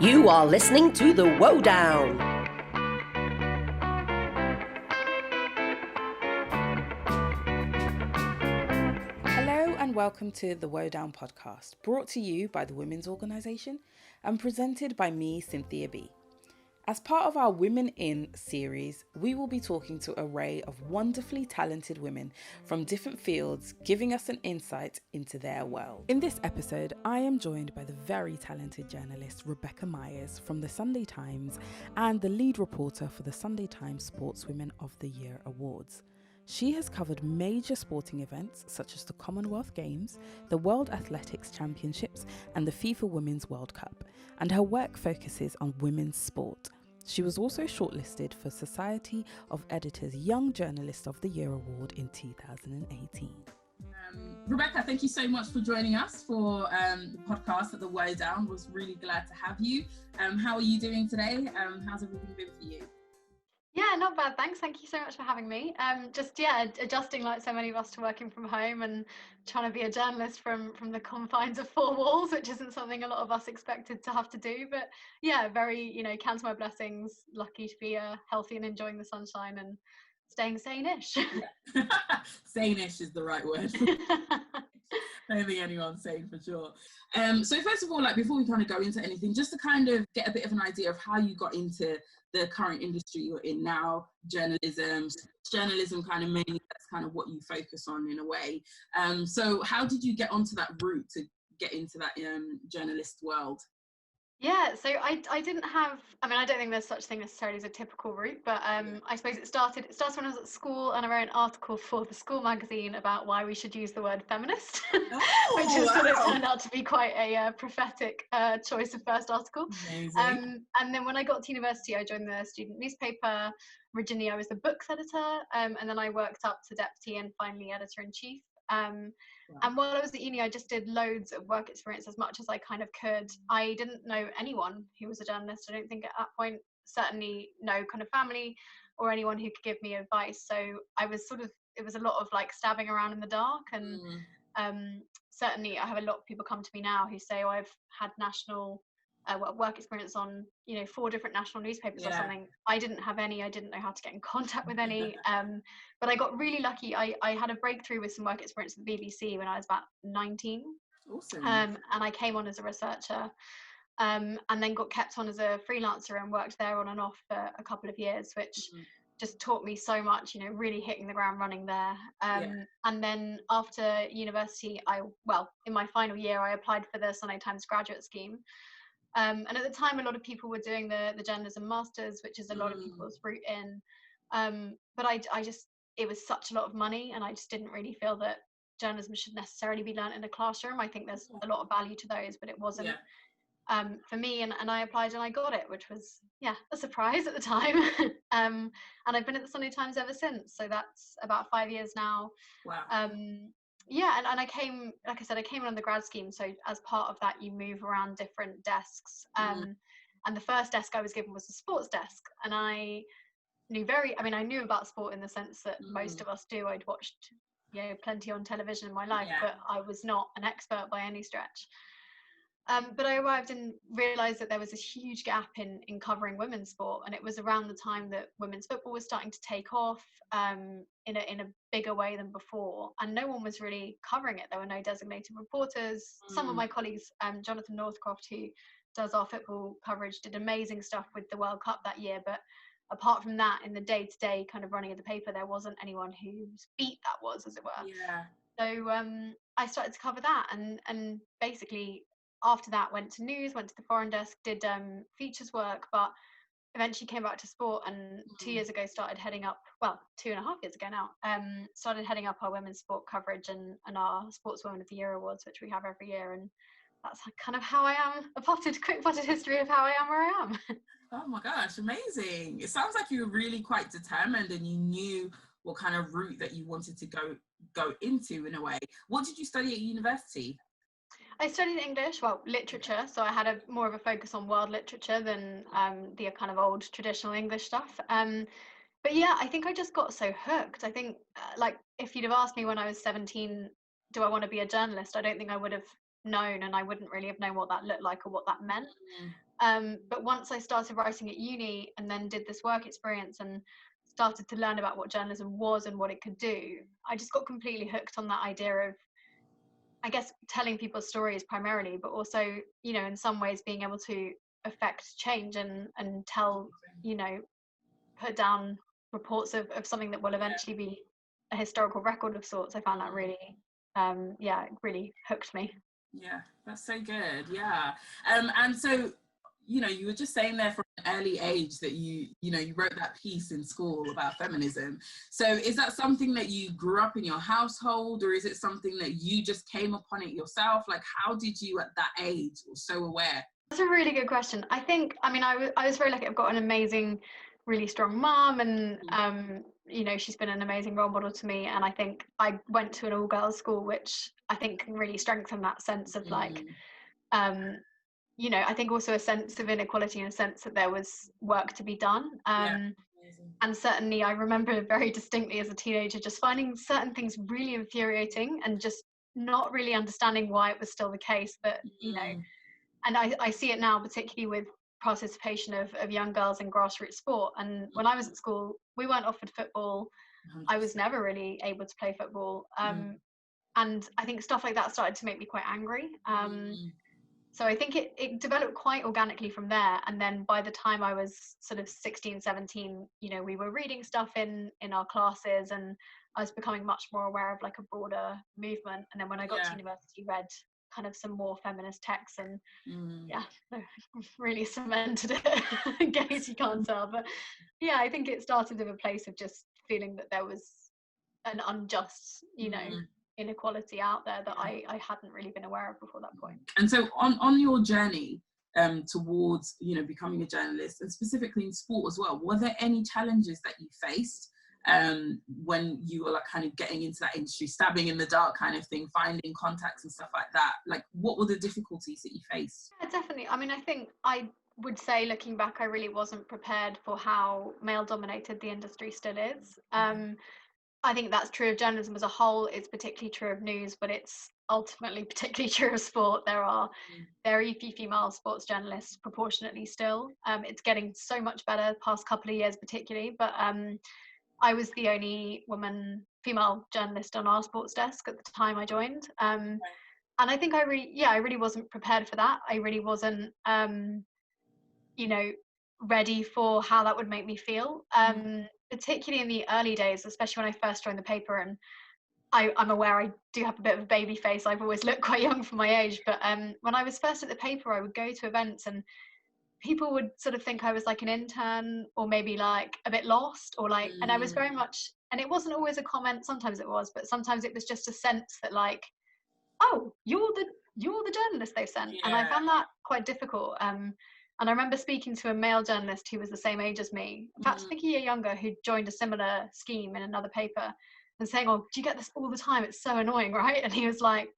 You are listening to The Wowdown. Hello and welcome to the Wowdown podcast, brought to you by the Women's Organisation and presented by me, Cynthia B. As part of our Women In series, we will be talking to an array of wonderfully talented women from different fields, giving us an insight into their world. In this episode, I am joined by the very talented journalist Rebecca Myers from the Sunday Times and the lead reporter for the Sunday Times Sportswomen of the Year Awards. She has covered major sporting events such as the Commonwealth Games, the World Athletics Championships, and the FIFA Women's World Cup, and her work focuses on women's sport. She was also shortlisted for Society of Editors Young Journalist of the Year Award in 2018. Rebecca, thank you so much for joining us for the podcast at the Wowdown. Was really glad to have you. How are you doing today? How's everything been for you? Yeah, not bad, thanks. Thank you so much for having me. Adjusting like so many of us to working from home and trying to be a journalist from the confines of four walls, which isn't something a lot of us expected to have to do. But yeah, very, count my blessings, lucky to be healthy and enjoying the sunshine and staying sane-ish. Yeah. Sane-ish is the right word. I don't think anyone's sane for sure. So first of all, before we kind of go into anything, just to kind of get a bit of an idea of how you got into the current industry you're in now, journalism kind of mainly, that's kind of what you focus on in a way. So how did you get onto that route to get into that journalist world? Yeah, so I didn't have, I don't think there's such thing necessarily as a typical route, but I suppose it started when I was at school and I wrote an article for the school magazine about why we should use the word feminist, which has sort of turned out to be quite a prophetic choice of first article. Amazing. And then when I got to university, I joined the student newspaper. Originally, I was the books editor, and then I worked up to deputy and finally editor-in-chief. And while I was at uni, I just did loads of work experience as much as I kind of could. I didn't know anyone who was a journalist. I don't think at that point, certainly no kind of family or anyone who could give me advice. So I was it was a lot of stabbing around in the dark. And certainly I have a lot of people come to me now who say, oh, I've had national work experience on 4 different national newspapers or something. I didn't have any. I didn't know how to get in contact with any, but I got really lucky. I had a breakthrough with some work experience at the BBC when I was about 19. Awesome. And I came on as a researcher, and then got kept on as a freelancer and worked there on and off for a couple of years, which just taught me so much, really hitting the ground running there. And then after university, in my final year, I applied for the Sunday Times graduate scheme. And at the time, a lot of people were doing the journalism masters, which is a lot of people's route in. But it was such a lot of money, and I just didn't really feel that journalism should necessarily be learnt in a classroom. I think there's a lot of value to those, but it wasn't for me. And I applied and I got it, which was, a surprise at the time. And I've been at the Sunday Times ever since. So that's about 5 years now. Wow. And I came, like I said, I came on the grad scheme. So as part of that, you move around different desks. And the first desk I was given was the sports desk. And I knew I knew about sport in the sense that most of us do. I'd watched, plenty on television in my life, but I was not an expert by any stretch. But I arrived and realised that there was a huge gap in covering women's sport, and it was around the time that women's football was starting to take off in a bigger way than before, and no one was really covering it. There were no designated reporters. Some of my colleagues, Jonathan Northcroft, who does our football coverage, did amazing stuff with the World Cup that year, but apart from that, in the day-to-day kind of running of the paper, there wasn't anyone whose beat that was, as it were. So I started to cover that, and basically after that went to news, went to the foreign desk, did features work, but eventually came back to sport, and 2 years ago started heading up, 2.5 years ago now, started heading up our women's sport coverage and our Sportswomen of the Year Awards, which we have every year. And that's kind of how I am, quick potted history of how I am where I am. Oh my gosh, amazing. It sounds like you were really quite determined and you knew what kind of route that you wanted to go into in a way. What did you study at university? I studied English, literature, so I had more of a focus on world literature than the kind of old traditional English stuff. But yeah, I think I just got so hooked. I think, if you'd have asked me when I was 17, do I want to be a journalist? I don't think I would have known, and I wouldn't really have known what that looked like or what that meant. But once I started writing at uni and then did this work experience and started to learn about what journalism was and what it could do, I just got completely hooked on that idea of, I guess, telling people's stories primarily, but also, you know, in some ways being able to affect change and tell, you know, put down reports of something that will eventually be a historical record of sorts. I found that really, it really hooked me. Yeah, that's so good. Yeah. And so, you know, you were just saying there from an early age that you wrote that piece in school about feminism. So is that something that you grew up in your household, or is it something that you just came upon it yourself? Like, how did you at that age or so aware? That's a really good question. I think, I mean, I was very lucky. I've got an amazing, really strong mom, and you know, she's been an amazing role model to me. And I think I went to an all-girls school, which I think can really strengthen that sense of like, you know, I think also a sense of inequality and a sense that there was work to be done. And certainly I remember very distinctly as a teenager just finding certain things really infuriating and just not really understanding why it was still the case. But, you know, and I see it now, particularly with participation of young girls in grassroots sport. And when I was at school, we weren't offered football. 100%. I was never really able to play football. And I think stuff like that started to make me quite angry. So I think it developed quite organically from there. And then by the time I was sort of 16, 17, you know, we were reading stuff in our classes, and I was becoming much more aware of like a broader movement. And then when I got to university, read kind of some more feminist texts, and really cemented it in case you can't tell. But yeah, I think it started with a place of just feeling that there was an unjust, you know, inequality out there that I hadn't really been aware of before that point. And so on your journey towards, you know, becoming a journalist, and specifically in sport as well, were there any challenges that you faced when you were like kind of getting into that industry, stabbing in the dark kind of thing, finding contacts and stuff like that? Like, what were the difficulties that you faced? Yeah, definitely. I mean, I think I would say, looking back, I really wasn't prepared for how male dominated the industry still is. I think that's true of journalism as a whole. It's particularly true of news, but it's ultimately particularly true of sport. There are very few female sports journalists proportionately still. It's getting so much better the past couple of years particularly, but I was the only female journalist on our sports desk at the time I joined. And I think I really wasn't prepared for that. I really wasn't, you know, ready for how that would make me feel. Particularly in the early days, especially when I first joined the paper. And I'm aware I do have a bit of a baby face. I've always looked quite young for my age. But when I was first at the paper, I would go to events and people would sort of think I was like an intern, or maybe like a bit lost, or like, and I was very much, and it wasn't always a comment, sometimes it was, but sometimes it was just a sense that like, oh, you're the journalist they've sent. And I found that quite difficult. And I remember speaking to a male journalist who was the same age as me, in fact, I think a year younger, who joined a similar scheme in another paper, and saying, oh, do you get this all the time? It's so annoying, right? And he was like,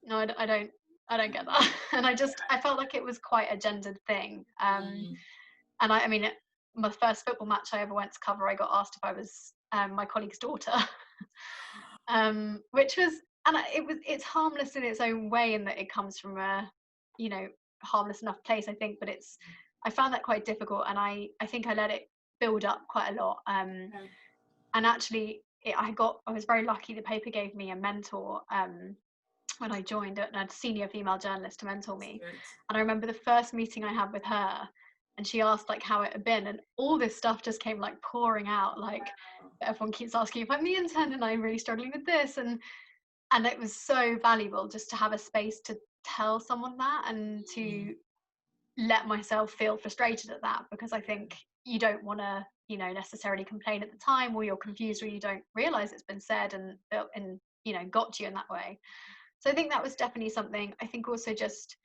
no, I don't get that. And I felt like it was quite a gendered thing. And I mean, my first football match I ever went to cover, I got asked if I was my colleague's daughter, which was, and it's harmless in its own way, in that it comes from a, you know, harmless enough place, I think, but I found that quite difficult, and I think I let it build up quite a lot. And actually I was very lucky. The paper gave me a mentor when I joined, a senior female journalist to mentor me. And I remember the first meeting I had with her, and she asked like how it had been, and all this stuff just came like pouring out, like everyone keeps asking if I'm the intern and I'm really struggling with this, and it was so valuable just to have a space to tell someone that, and to let myself feel frustrated at that, because I think you don't want to, you know, necessarily complain at the time, or you're confused, or you don't realize it's been said and you know, got to you in that way. So I think that was definitely something. I think also just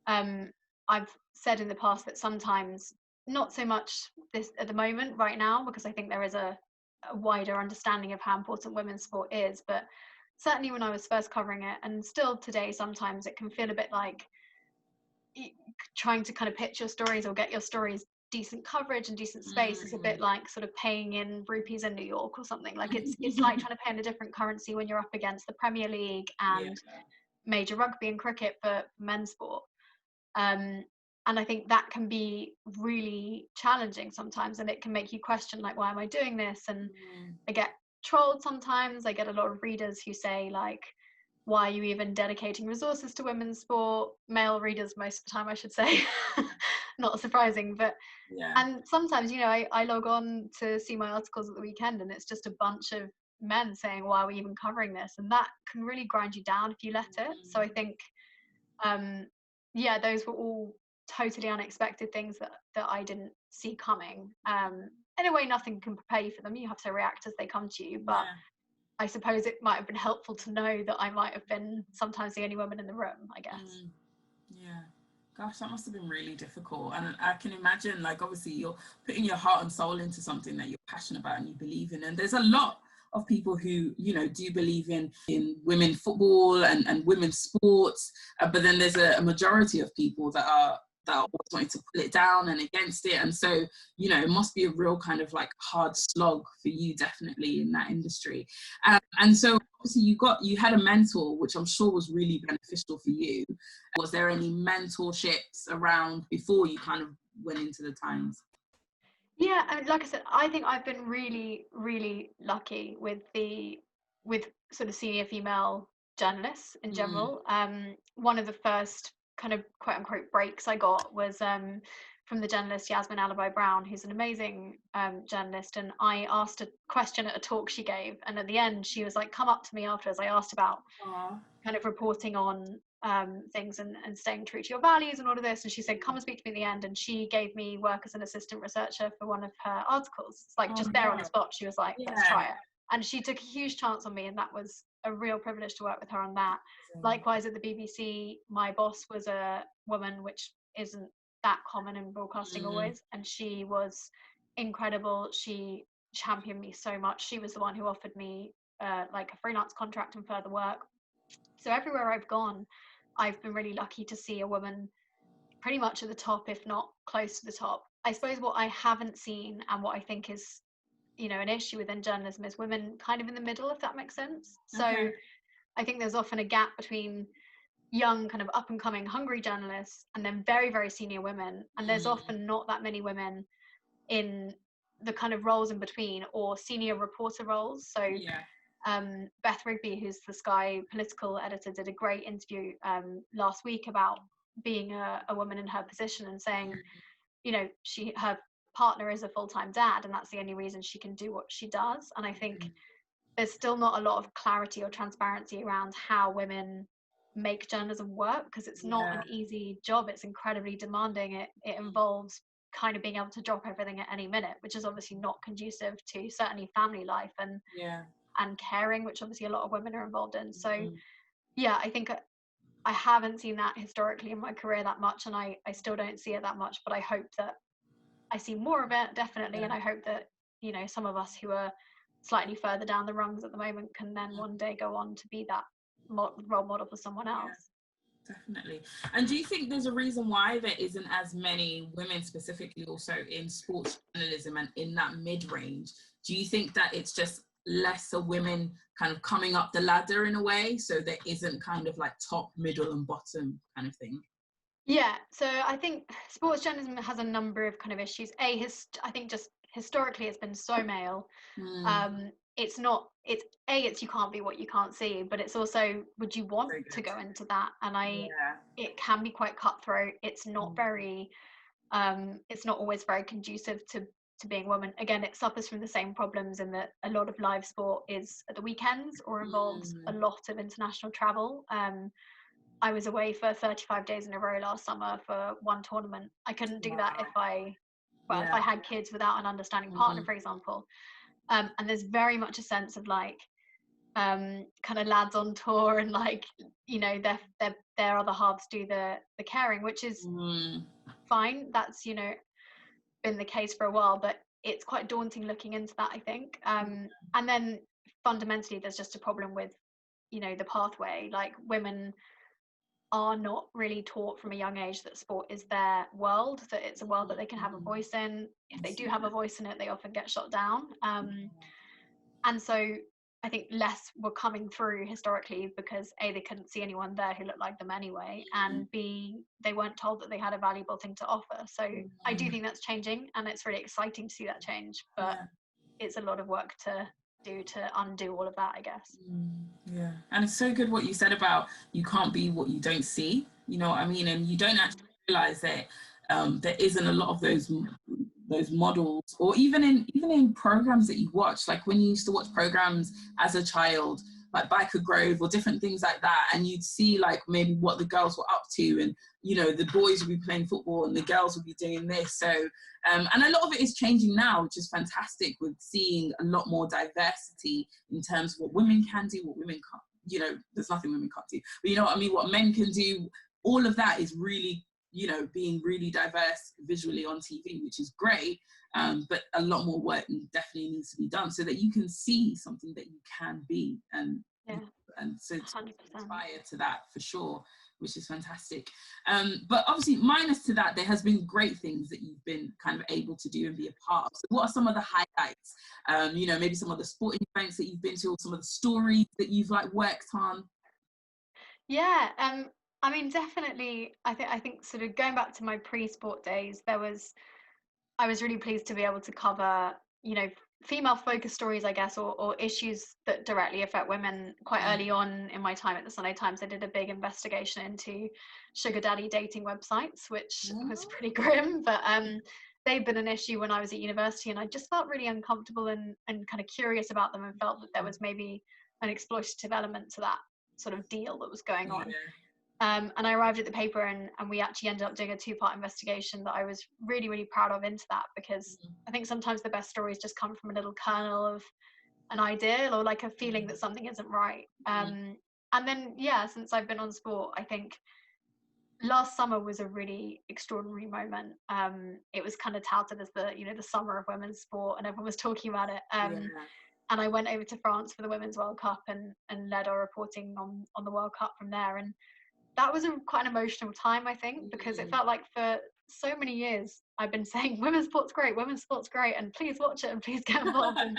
I've said in the past that sometimes, not so much this at the moment right now, because I think there is a wider understanding of how important women's sport is, but certainly when I was first covering it, and still today, sometimes it can feel a bit like trying to kind of pitch your stories or get your stories decent coverage and decent space is a bit like sort of paying in rupees in New York or something. Like it's like trying to pay in a different currency when you're up against the Premier League and major rugby and cricket for men's sport. And I think that can be really challenging sometimes, and it can make you question, like, why am I doing this? And I get trolled sometimes. I get a lot of readers who say, like, why are you even dedicating resources to women's sport? Male readers most of the time, I should say. Not surprising, but and sometimes, you know, I log on to see my articles at the weekend, and it's just a bunch of men saying, why are we even covering this? And that can really grind you down if you let it. So I think those were all totally unexpected things that I didn't see coming. In a way, nothing can prepare you for them. You have to react as they come to you. But I suppose it might have been helpful to know that I might have been sometimes the only woman in the room, I guess. Yeah. Gosh, that must have been really difficult. And I can imagine, like, obviously you're putting your heart and soul into something that you're passionate about and you believe in. And there's a lot of people who, you know, do believe in women football and women's sports. But then there's a majority of people that are always wanting to pull it down and against it. And so, you know, it must be a real kind of like hard slog for you, definitely, in that industry. And so obviously you had a mentor, which I'm sure was really beneficial for you. Was there any mentorships around before you kind of went into the Times? Yeah, I mean, like I said, I think I've been really, really lucky with sort of senior female journalists in general. One of the first kind of quote unquote breaks I got was from the journalist Yasmin Alabai-Brown, who's an amazing journalist. And I asked a question at a talk she gave, and at the end she was like, come up to me afterwards. I asked about kind of reporting on things and staying true to your values and all of this, and she said, come and speak to me in the end. And she gave me work as an assistant researcher for one of her articles. It's like just there on the spot, she was like, let's try it. And she took a huge chance on me, and that was a real privilege to work with her on that. Likewise at the BBC, my boss was a woman, which isn't that common in broadcasting always, and she was incredible. She championed me so much. She was the one who offered me like a freelance contract and further work. So everywhere I've gone, I've been really lucky to see a woman pretty much at the top, if not close to the top. I suppose what I haven't seen, and what I think is, you know, an issue within journalism, is women kind of in the middle, if that makes sense. So I think there's often a gap between young, kind of up and coming, hungry journalists and then very, very senior women. And there's often not that many women in the kind of roles in between, or senior reporter roles. So Beth Rigby, who's the Sky political editor, did a great interview last week about being a woman in her position, and saying, you know, her partner is a full-time dad, and that's the only reason she can do what she does. And I think there's still not a lot of clarity or transparency around how women make journalism work, because it's not an easy job. It's incredibly demanding. It involves kind of being able to drop everything at any minute, which is obviously not conducive to certainly family life and caring, which obviously a lot of women are involved in. So I think I haven't seen that historically in my career that much, and I still don't see it that much, but I hope that I see more of it, definitely. And I hope that, you know, some of us who are slightly further down the rungs at the moment can then one day go on to be that role model for someone else. Definitely. And do you think there's a reason why there isn't as many women specifically also in sports journalism and in that mid-range? Do you think that it's just lesser women kind of coming up the ladder in a way, so there isn't kind of like top, middle and bottom kind of thing? Yeah, so I think sports journalism has a number of kind of issues. I think just historically it's been so male. It's you can't be what you can't see, but it's also, would you want to go into that? And it can be quite cutthroat. It's not very it's not always very conducive to being a woman. Again, it suffers from the same problems in that a lot of live sport is at the weekends or involves a lot of international travel. I was away for 35 days in a row last summer for one tournament. I couldn't do that if I had kids without an understanding partner, for example. And there's very much a sense of like kind of lads on tour, and like, you know, their other halves do the caring, which is fine. That's, you know, been the case for a while, but it's quite daunting looking into that, I think. And then fundamentally there's just a problem with, you know, the pathway. Like, women are not really taught from a young age that sport is their world, that it's a world that they can have a voice in. If they do have a voice in it, they often get shot down. And so I think less were coming through historically because A, they couldn't see anyone there who looked like them anyway, and B, they weren't told that they had a valuable thing to offer. So I do think that's changing, and it's really exciting to see that change, but it's a lot of work to do to undo all of that, I guess. Yeah, and it's so good what you said about you can't be what you don't see, you know what I mean, and you don't actually realize that there isn't a lot of those models, or even in programs that you watch, like when you used to watch programs as a child, like Biker Grove or different things like that, and you'd see like maybe what the girls were up to, and you know, the boys would be playing football and the girls would be doing this. So and a lot of it is changing now, which is fantastic, with seeing a lot more diversity in terms of what women can do, what women can't, you know, there's nothing women can't do, but you know what I mean, what men can do. All of that is really, you know, being really diverse visually on TV, which is great, but a lot more work definitely needs to be done so that you can see something that you can be, and so to 100%. inspire to that for sure, which is fantastic. But obviously, minus to that, there has been great things that you've been kind of able to do and be a part of. So what are some of the highlights? You know, maybe some of the sporting events that you've been to, or some of the stories that you've like worked on. Yeah, I mean, definitely. I think sort of going back to my pre-sport days, I was really pleased to be able to cover, you know, female-focused stories, I guess, or issues that directly affect women. Quite early on in my time at the Sunday Times, I did a big investigation into sugar daddy dating websites, which was pretty grim, but they'd been an issue when I was at university, and I just felt really uncomfortable and kind of curious about them, and felt that there was maybe an exploitative element to that sort of deal that was going on. And I arrived at the paper, and we actually ended up doing a 2-part investigation that I was really, really proud of into that, because I think sometimes the best stories just come from a little kernel of an idea, or like a feeling that something isn't right. And then, since I've been on sport, I think last summer was a really extraordinary moment. It was kind of touted as the, you know, the summer of women's sport, and everyone was talking about it. And I went over to France for the Women's World Cup and led our reporting on the World Cup from there. And that was quite an emotional time, I think, because it felt like for so many years I've been saying women's sport's great, and please watch it and please get involved. And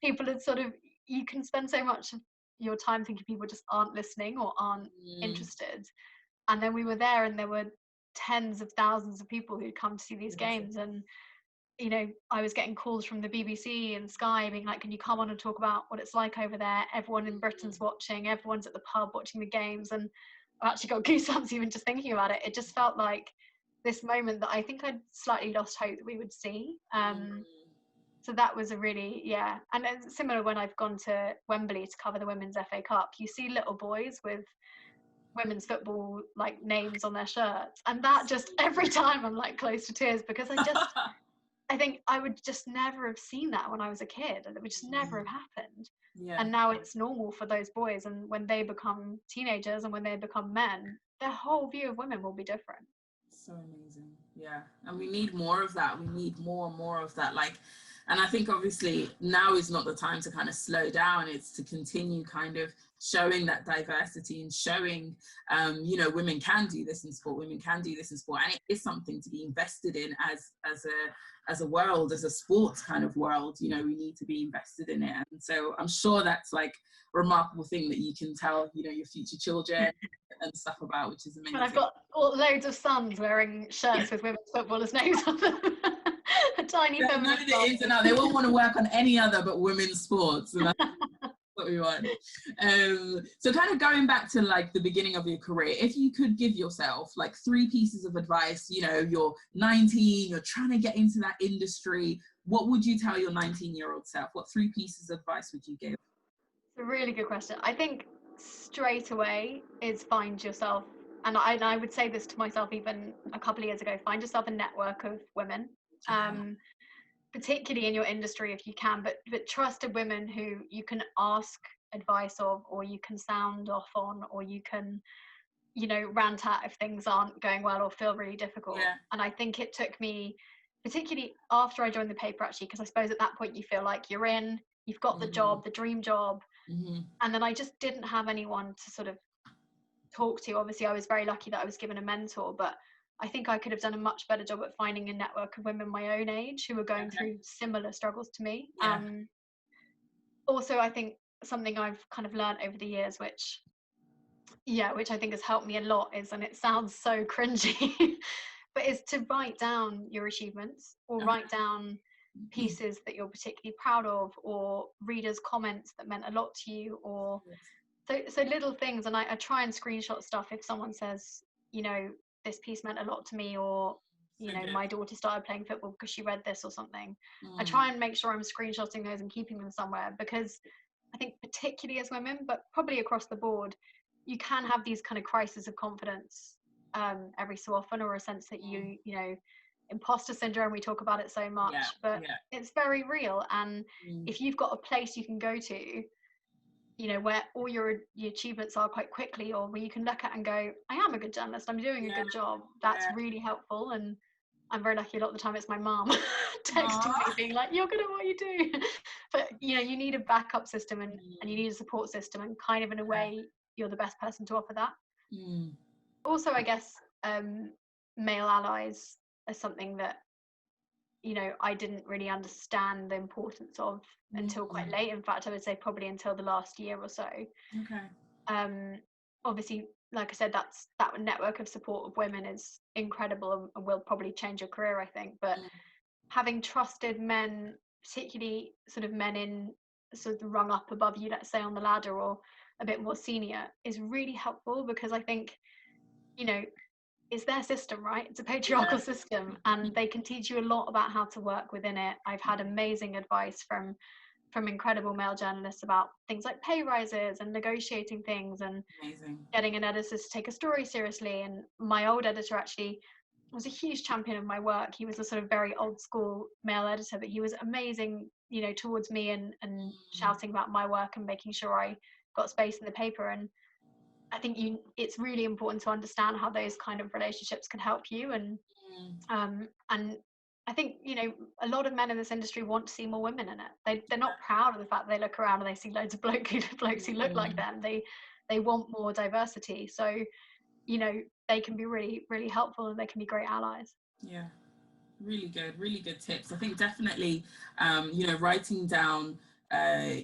people had sort of, you can spend so much of your time thinking people just aren't listening or aren't interested. And then we were there, and there were tens of thousands of people who'd come to see these games. And, you know, I was getting calls from the BBC and Sky being like, can you come on and talk about what it's like over there? Everyone in Britain's watching, everyone's at the pub watching the games. And I actually got goosebumps even just thinking about it. It just felt like this moment that I think I'd slightly lost hope that we would see. So that was a really, and it's similar when I've gone to Wembley to cover the Women's FA Cup. You see little boys with women's football like names on their shirts, and that just every time I'm like close to tears, because I think I would just never have seen that when I was a kid, and it would just never have happened. And now it's normal for those boys, and when they become teenagers and when they become men, their whole view of women will be different. So amazing. And we need more of that. We need more and more of that, like, and I think obviously now is not the time to kind of slow down. It's to continue kind of showing that diversity and showing, you know, women can do this in sport, women can do this in sport, and it is something to be invested in as a world, as a sports kind of world. You know, we need to be invested in it. And so I'm sure that's like a remarkable thing that you can tell, you know, your future children and stuff about, which is amazing. And I've got loads of sons wearing shirts with women's footballers' names on them. A tiny feminist. They won't want to work on any other but women's sports. And that's what we want. So kind of going back to like the beginning of your career, if you could give yourself like 3 pieces of advice, you know, you're 19, you're trying to get into that industry, what would you tell your 19-year-old self? What 3 pieces of advice would you give? It's a really good question. I think straight away is find yourself, and I would say this to myself even a couple of years ago, find yourself a network of women, particularly in your industry if you can, but trusted women who you can ask advice of, or you can sound off on, or you can, you know, rant at if things aren't going well or feel really difficult. And I think it took me, particularly after I joined the paper actually, because I suppose at that point you feel like you've got the job, the dream job. And then I just didn't have anyone to sort of talk to. Obviously I was very lucky that I was given a mentor, but I think I could have done a much better job at finding a network of women my own age who were going through similar struggles to me. Also, I think something I've kind of learned over the years, which I think has helped me a lot, is, and it sounds so cringy, but is to write down your achievements, or write down pieces that you're particularly proud of, or readers' comments that meant a lot to you, or so little things. And I try and screenshot stuff if someone says, this piece meant a lot to me, or my daughter started playing football because she read this or something. I try and make sure I'm screenshotting those and keeping them somewhere, because I think particularly as women, but probably across the board, you can have these kind of crises of confidence every so often, or a sense that imposter syndrome, we talk about it so much, but it's very real. And if you've got a place you can go to, where all your achievements are quite quickly, or where you can look at and go, I am a good journalist, I'm doing a good job, that's really helpful. And I'm very lucky, a lot of the time it's my mom texting me being like, you're good at what you do. But you need a backup system, and you need a support system, and kind of in a way you're the best person to offer that. Also, I guess male allies are something that I didn't really understand the importance of until quite late. In fact, I would say probably until the last year or so. Obviously, like I said, that network of support of women is incredible, and will probably change your career, I think. But having trusted men, particularly sort of men in sort of rung up above you, let's say on the ladder, or a bit more senior, is really helpful, because I think it's their system, right? It's a patriarchal system, and they can teach you a lot about how to work within it. I've had amazing advice from incredible male journalists about things like pay rises and negotiating things, and getting an editor to take a story seriously. And my old editor actually was a huge champion of my work. He was a sort of very old school male editor, but he was amazing, towards me, and shouting about my work and making sure I got space in the paper. And I think it's really important to understand how those kind of relationships can help you. And I think a lot of men in this industry want to see more women in it. They're not proud of the fact that they look around and they see loads of blokes who look like them. They want more diversity. So they can be really, really helpful, and they can be great allies. Really good tips. I think definitely writing down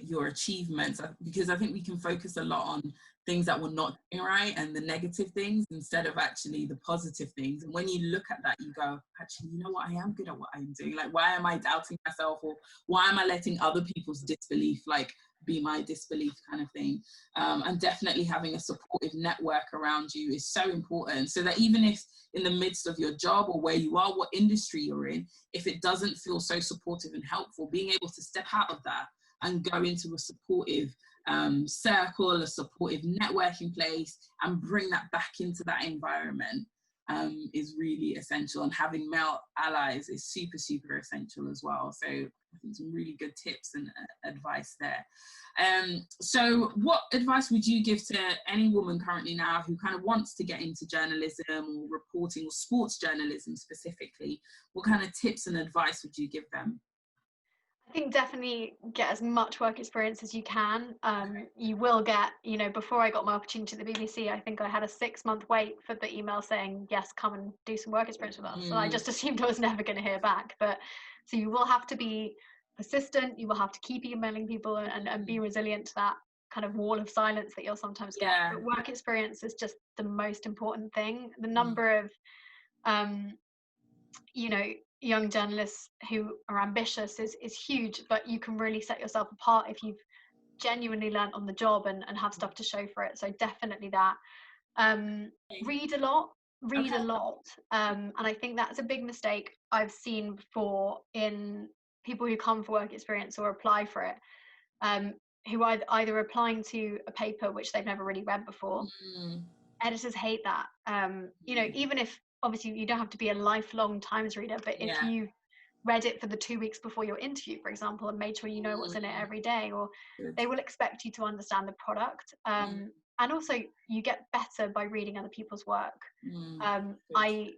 your achievements, because I think we can focus a lot on things that we're not doing right and the negative things, instead of actually the positive things. And when you look at that, you go, actually, you know what, I am good at what I'm doing. Like, why am I doubting myself, or why am I letting other people's disbelief be my disbelief, kind of thing. And definitely having a supportive network around you is so important, so that even if in the midst of your job, or where you are, what industry you're in, if it doesn't feel so supportive and helpful, being able to step out of that and go into a supportive circle, a supportive networking place, and bring that back into that environment is really essential. And having male allies is super, super essential as well. So I think some really good tips and advice there. So what advice would you give to any woman currently now who kind of wants to get into journalism, or reporting, or sports journalism specifically? What kind of tips and advice would you give them? I think definitely get as much work experience as you can. You will get, before I got my opportunity at the BBC, I think I had a 6-month wait for the email saying, yes, come and do some work experience with us. And I just assumed I was never going to hear back. But so you will have to be persistent. You will have to keep emailing people, and be resilient to that kind of wall of silence that you'll sometimes get. But work experience is just the most important thing. The number of, young journalists who are ambitious is huge, but you can really set yourself apart if you've genuinely learned on the job and have stuff to show for it. So definitely that. Read a lot. And I think that's a big mistake I've seen before in people who come for work experience or apply for it, who are either applying to a paper which they've never really read before. Editors hate that. Even if obviously you don't have to be a lifelong Times reader, but if you read it for the 2 weeks before your interview, for example, and made sure you know what's in it every day, or they will expect you to understand the product. And also you get better by reading other people's work. I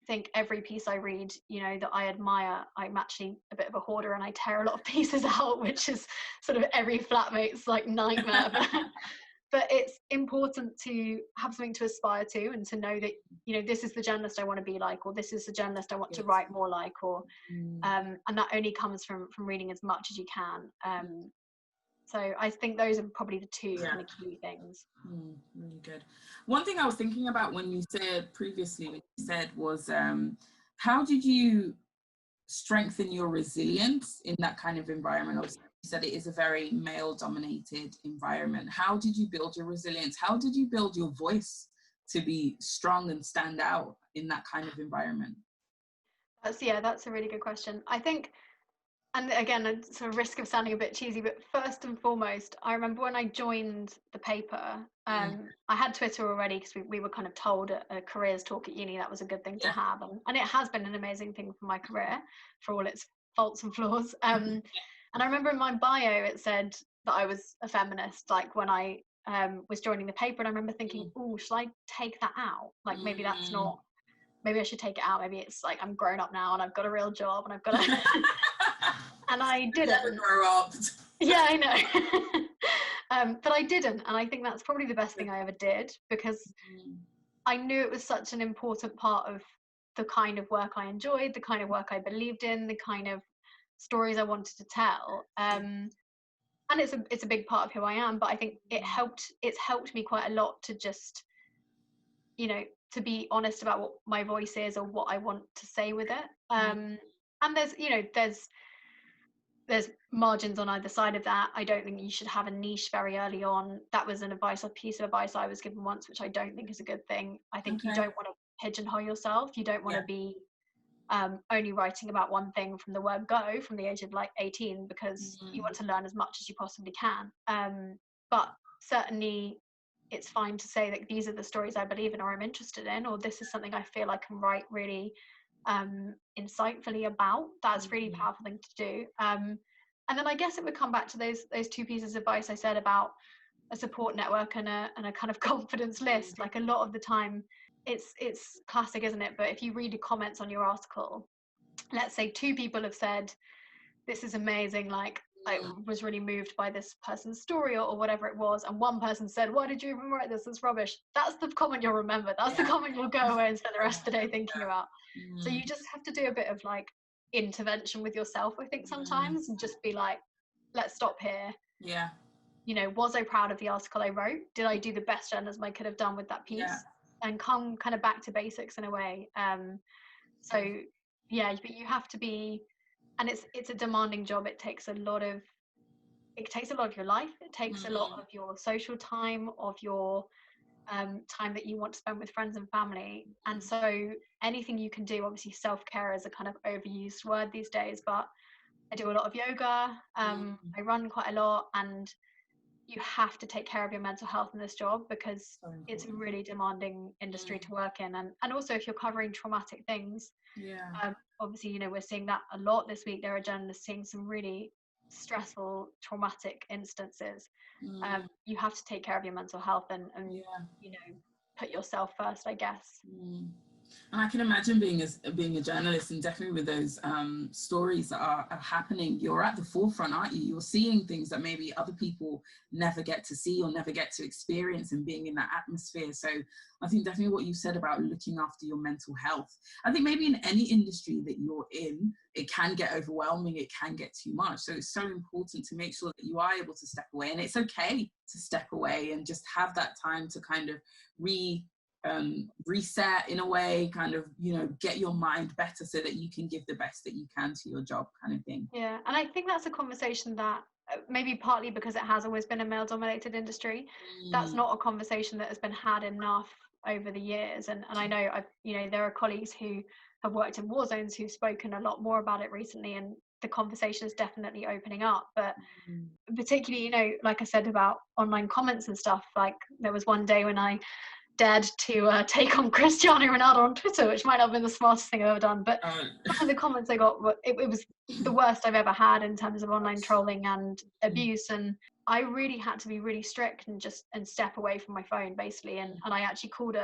think every piece I read, that I admire, I'm actually a bit of a hoarder, and I tear a lot of pieces out, which is sort of every flatmate's nightmare. But it's important to have something to aspire to, and to know that this is the journalist I want to be like, or this is the journalist I want to write more like, or and that only comes from reading as much as you can. So I think those are probably the two Yeah. kind of key things. Really good. One thing I was thinking about when you said previously, what you said was, how did you strengthen your resilience in that kind of environment? Obviously, you said it is a very male-dominated environment. How did you build your resilience? How did you build your voice to be strong and stand out in that kind of environment? That's a really good question. I think, and again, it's a risk of sounding a bit cheesy, but first and foremost, I remember when I joined the paper, I had Twitter already because we were kind of told at a careers talk at uni that was a good thing to have. And it has been an amazing thing for my career, for all its faults and flaws. And I remember in my bio, it said that I was a feminist, like when I was joining the paper. And I remember thinking, oh, should I take that out? Like, maybe that's not, maybe I should take it out. Maybe it's like, I'm grown up now and I've got a real job and I've got to... And I didn't. Never grow up. Yeah, I know. But I didn't. And I think that's probably the best thing I ever did, because I knew it was such an important part of the kind of work I enjoyed, the kind of work I believed in, the kind of stories I wanted to tell. And it's a big part of who I am, but I think it's helped me quite a lot to just, you know, to be honest about what my voice is or what I want to say with it. And there's margins on either side of that. I don't think you should have a niche very early on. That was a piece of advice I was given once, which I don't think is a good thing. I think you don't want to pigeonhole yourself. You don't want to be only writing about one thing from the word go from the age of like 18, because you want to learn as much as you possibly can. But certainly it's fine to say that these are the stories I believe in or I'm interested in, or this is something I feel I can write really insightfully about. That's really powerful thing to do. And then I guess it would come back to those two pieces of advice I said about a support network and a kind of confidence list. Like, a lot of the time it's classic, isn't it? But if you read the comments on your article, let's say 2 people have said, this is amazing, like I was really moved by this person's story or whatever it was, and one person said, why did you even write this? It's rubbish. That's the comment you'll remember. That's the comment you'll go away and spend the rest of the day thinking about. So you just have to do a bit of like intervention with yourself, I think, sometimes, and just be like, let's stop here. Yeah. You know, was I proud of the article I wrote? Did I do the best journalism I could have done with that piece? Yeah. And come kind of back to basics in a way. So yeah, but you have to be, and it's a demanding job. It takes a lot of your life. It takes a lot of your social time, of your time that you want to spend with friends and family. And so anything you can do, obviously self-care is a kind of overused word these days, but I do a lot of yoga. I run quite a lot, and you have to take care of your mental health in this job, because it's a really demanding industry to work in. And also, if you're covering traumatic things, obviously, you know, we're seeing that a lot this week. There are journalists seeing some really stressful, traumatic instances. You have to take care of your mental health and you know, put yourself first, I guess. And I can imagine being a journalist, and definitely with those stories that are happening, you're at the forefront, aren't you? You're seeing things that maybe other people never get to see or never get to experience, and being in that atmosphere. So I think definitely what you said about looking after your mental health. I think maybe in any industry that you're in, it can get overwhelming, it can get too much. So it's so important to make sure that you are able to step away, and it's okay to step away and just have that time to kind of reset in a way, kind of, you know, get your mind better so that you can give the best that you can to your job, kind of thing. Yeah, and I think that's a conversation that maybe partly because it has always been a male dominated industry, that's not a conversation that has been had enough over the years. And I know there are colleagues who have worked in war zones who've spoken a lot more about it recently, and the conversation is definitely opening up. But particularly, you know, like I said about online comments and stuff, like there was one day when I dared to take on Cristiano Ronaldo on Twitter, which might not have been the smartest thing I've ever done, but some of the comments I got, it was the worst I've ever had in terms of online trolling and abuse, and I really had to be really strict and step away from my phone, basically. And I actually called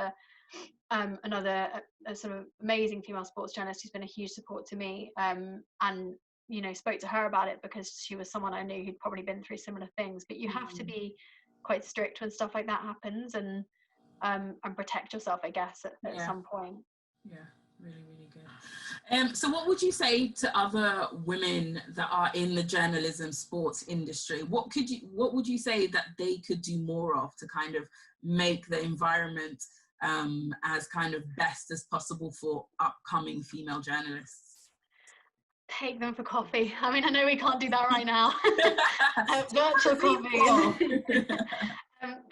another sort of amazing female sports journalist who's been a huge support to me, and you know, spoke to her about it, because she was someone I knew who'd probably been through similar things. But you have to be quite strict when stuff like that happens, and protect yourself, I guess, at some point. Yeah, Really, really good. So what would you say to other women that are in the journalism sports industry? What would you say that they could do more of to kind of make the environment as kind of best as possible for upcoming female journalists? Take them for coffee. I mean, I know we can't do that right now. Virtual coffee.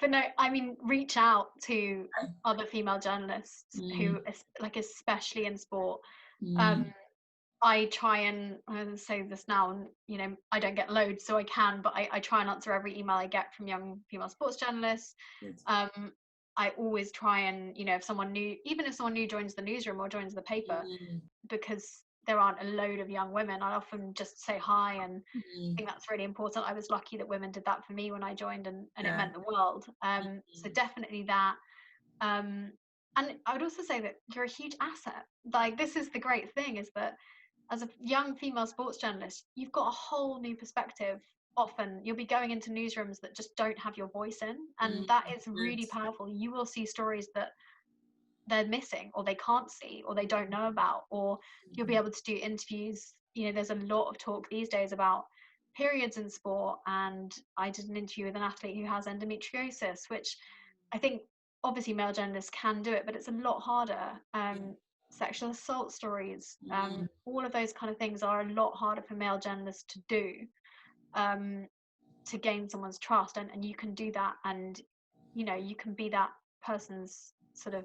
But no, I mean, reach out to other female journalists who, like, especially in sport. I try and, I'll say this now, and you know, I don't get loads, so I can, but I try and answer every email I get from young female sports journalists. I always try and, you know, if someone new, even if someone new joins the newsroom or joins the paper, because there aren't a load of young women, I often just say hi, and I think that's really important. I was lucky that women did that for me when I joined, and it meant the world. So definitely that. And I would also say that you're a huge asset. Like, this is the great thing, is that as a young female sports journalist, you've got a whole new perspective. Often you'll be going into newsrooms that just don't have your voice in, and that is really powerful. You will see stories that they're missing, or they can't see, or they don't know about, or you'll be able to do interviews. You know, there's a lot of talk these days about periods in sport, and I did an interview with an athlete who has endometriosis, which I think obviously male journalists can do it, but it's a lot harder. Sexual assault stories, all of those kind of things are a lot harder for male journalists to do, to gain someone's trust, and you can do that, and you know, you can be that person's sort of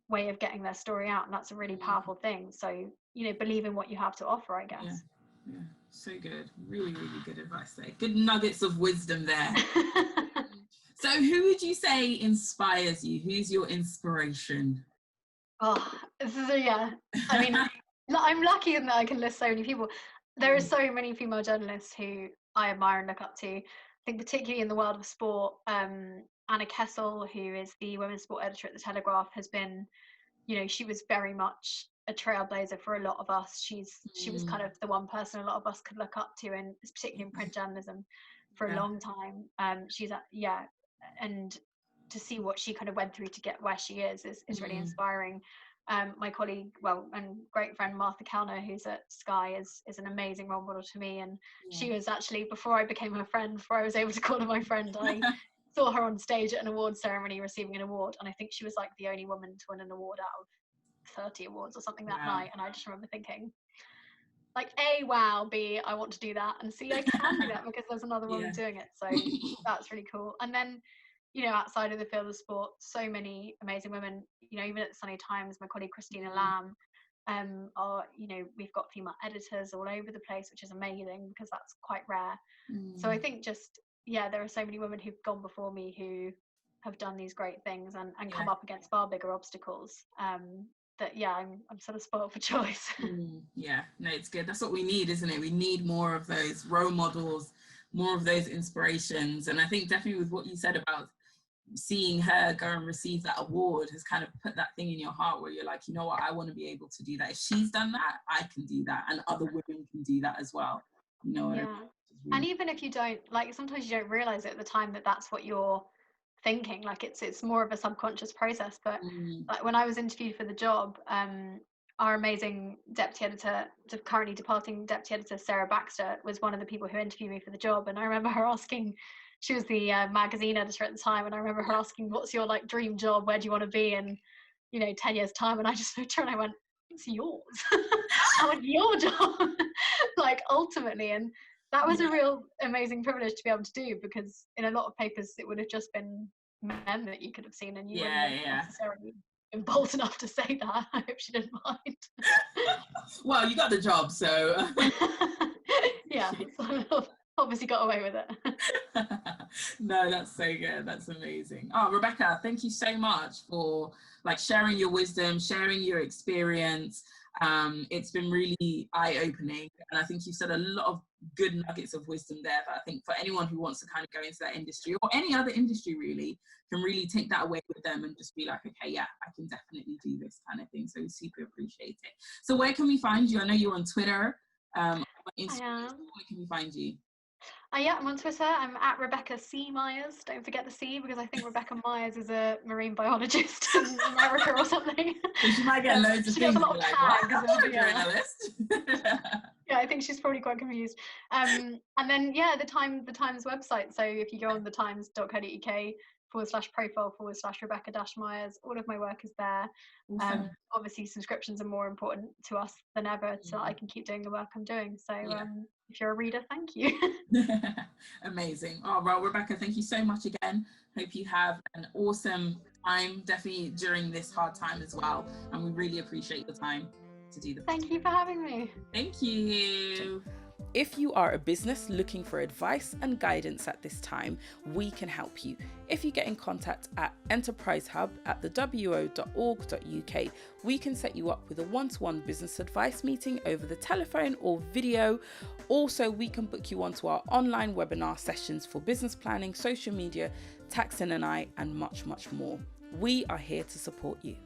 way of getting their story out, and that's a really powerful thing. So, you know, believe in what you have to offer, I guess. Yeah, so good. Really, really good advice there. Good nuggets of wisdom there. So who would you say inspires you? Who's your inspiration? Oh, so yeah, I mean, I'm lucky in that I can list so many people. There are so many female journalists who I admire and look up to. I think particularly in the world of sport, Anna Kessel, who is the women's sport editor at The Telegraph, has been, you know, she was very much a trailblazer for a lot of us. She was kind of the one person a lot of us could look up to, and particularly in print journalism, for a long time. And to see what she kind of went through to get where she is really inspiring. My colleague, and great friend Martha Kellner, who's at Sky, is an amazing role model to me. And she was actually, before I became her friend, before I was able to call her my friend, I saw her on stage at an awards ceremony receiving an award, and I think she was like the only woman to win an award out of 30 awards or something that night. And I just remember thinking, like, A, wow, B, I want to do that, and C, I can do that because there's another woman doing it. So that's really cool. And then, you know, outside of the field of sport, so many amazing women, you know, even at the Sunday Times, my colleague Christina Lamb, are, you know, we've got female editors all over the place, which is amazing because that's quite rare. So I think just, there are so many women who've gone before me who have done these great things and come up against far bigger obstacles. That I'm sort of spoiled for choice. No, it's good. That's what we need, isn't it? We need more of those role models, more of those inspirations. And I think definitely with what you said about seeing her go and receive that award has kind of put that thing in your heart where you're like, you know what, I want to be able to do that. If she's done that, I can do that, and other women can do that as well, you know. And even if you don't, like, sometimes you don't realize it at the time that that's what you're thinking, like it's more of a subconscious process. But like when I was interviewed for the job, our amazing deputy editor, currently departing deputy editor, Sarah Baxter, was one of the people who interviewed me for the job. And I remember her asking, she was the magazine editor at the time, and I remember her asking, what's your like dream job, where do you want to be in, you know, 10 years time? And I just looked at her and I went, it's yours. I went, your job. Like, ultimately. And that was a real amazing privilege to be able to do, because in a lot of papers it would have just been men that you could have seen, and you wouldn't have necessarily been bold enough to say that. I hope she didn't mind. Well, you got the job, so so obviously got away with it. No, that's so good. That's amazing. Oh, Rebecca, thank you so much for like sharing your wisdom, sharing your experience. It's been really eye-opening, and I think you said a lot of good nuggets of wisdom there that I think for anyone who wants to kind of go into that industry, or any other industry really, can really take that away with them and just be like, okay, yeah, I can definitely do this kind of thing. So we super appreciate it. So where can we find you? I know you're on Twitter, Instagram. Where can we find you? Yeah, I'm on Twitter. I'm at Rebecca C. Myers. Don't forget the C, because I think Rebecca Myers is a marine biologist in America or something. So she might get loads of she things. Gets a lot of like, tags. I'm not a journalist. Yeah, I think she's probably quite confused. And then the Times website. So if you go on thetimes.co.uk/profile/Rebecca-Myers, all of my work is there. Awesome. Obviously subscriptions are more important to us than ever, so that I can keep doing the work I'm doing. So if you're a reader, thank you. Amazing. Oh, well, Rebecca, thank you so much again. Hope you have an awesome time, definitely during this hard time as well. And we really appreciate the time to do the podcast. Thank you for having me. Thank you. If you are a business looking for advice and guidance at this time, we can help you. If you get in contact at enterprisehub@wo.org.uk, we can set you up with a one-to-one business advice meeting over the telephone or video. Also, we can book you onto our online webinar sessions for business planning, social media, tax and much, much more. We are here to support you.